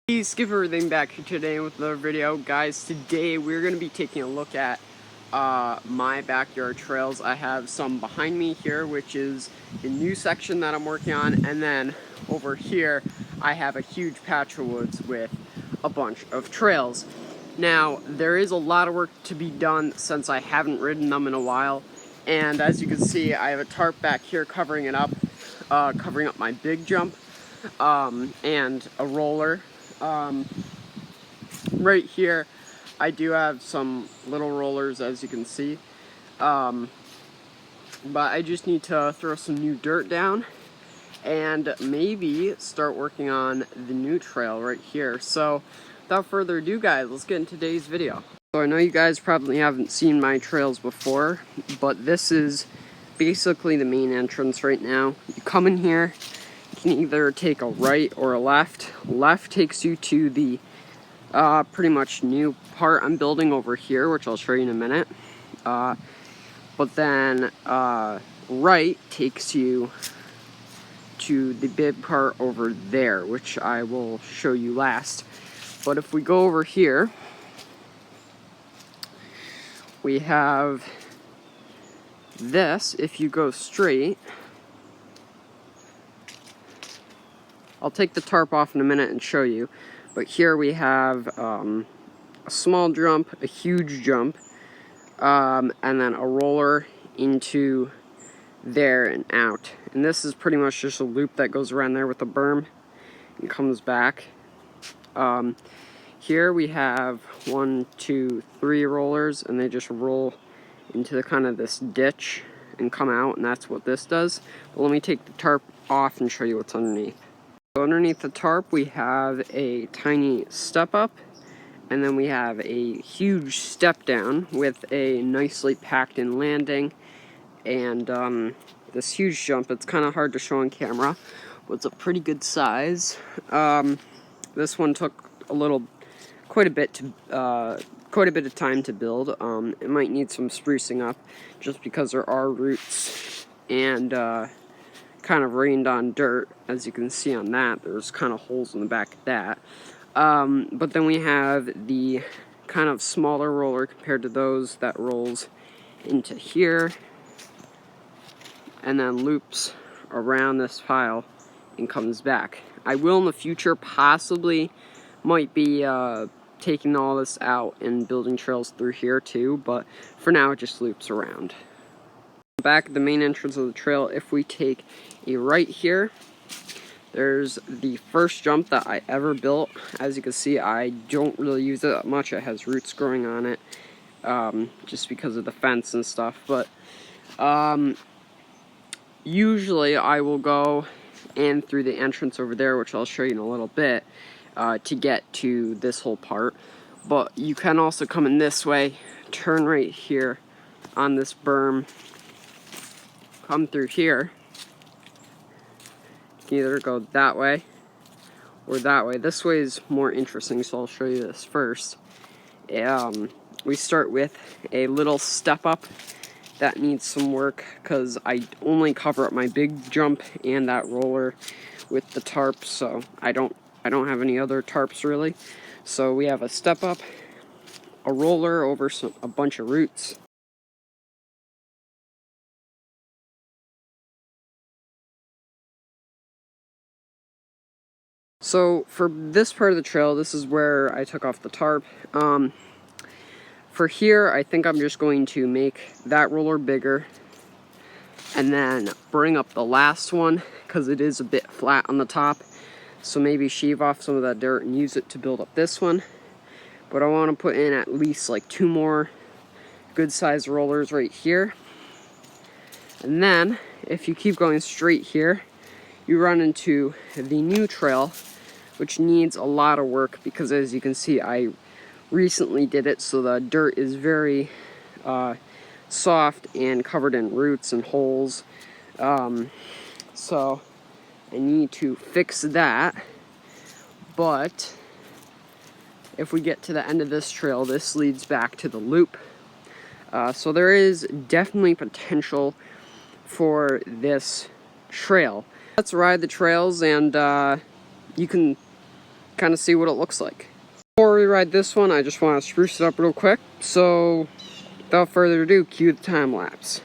Hey, skip everything back here today with another video. Guys, today we're going to be taking a look at my backyard trails. I have some behind me here, which is the new section that I'm working on, and then over here I have a huge patch of woods with a bunch of trails. Now, there is a lot of work to be done since I haven't ridden them in a while, and as you can see, I have a tarp back here covering it up, covering up my big jump, and a roller. Right here I do have some little rollers, as you can see, but I just need to throw some new dirt down and maybe start working on the new trail right here. So without further ado, guys, let's get into today's video. So I know you guys probably haven't seen my trails before, but this is basically the main entrance right now. You come in here, you can either take a right or a left. Left takes you to the pretty much new part I'm building over here, which I'll show you in a minute. But then right takes you to the big part over there, which I will show you last. But if we go over here, we have this. If you go straight, I'll take the tarp off in a minute and show you. But here we have a small jump, a huge jump, and then a roller into there and out. And this is pretty much just a loop that goes around there with a berm and comes back. Here we have 1, 2, 3 rollers, and they just roll into the kind of this ditch and come out, and that's what this does. But let me take the tarp off and show you what's underneath. So underneath the tarp we have a tiny step up, and then we have a huge step down with a nicely packed in landing, and this huge jump. It's kind of hard to show on camera, but it's a pretty good size. This one took quite a bit of time to build. It might need some sprucing up just because there are roots and kind of rained on dirt. As you can see on that, there's kind of holes in the back of that. But then we have the kind of smaller roller compared to those that rolls into here and then loops around this pile and comes back. I will in the future possibly might be taking all this out and building trails through here too, but for now it just loops around. Back at the main entrance of the trail, if we take a right here, there's the first jump that I ever built. As you can see, I don't really use it that much. It has roots growing on it, just because of the fence and stuff. But usually I will go in through the entrance over there, which I'll show you in a little bit, to get to this whole part. But you can also come in this way, turn right here on this berm, come through here. You can either go that way or that way. This way is more interesting, so I'll show you this first. We start with a little step up that needs some work because I only cover up my big jump and that roller with the tarp, so I don't have any other tarps really. So we have a step up, a roller over a bunch of roots. So for this part of the trail, this is where I took off the tarp. For here, I think I'm just going to make that roller bigger and then bring up the last one because it is a bit flat on the top. So maybe shave off some of that dirt and use it to build up this one. But I want to put in at least like 2 more good sized rollers right here. And then if you keep going straight here, you run into the new trail, which needs a lot of work because, as you can see, I recently did it, so the dirt is very soft and covered in roots and holes. So I need to fix that. But if we get to the end of this trail, this leads back to the loop. So there is definitely potential for this trail. Let's ride the trails, and you can kind of see what it looks like. Before we ride this one, I just want to spruce it up real quick. So without further ado, cue the time lapse.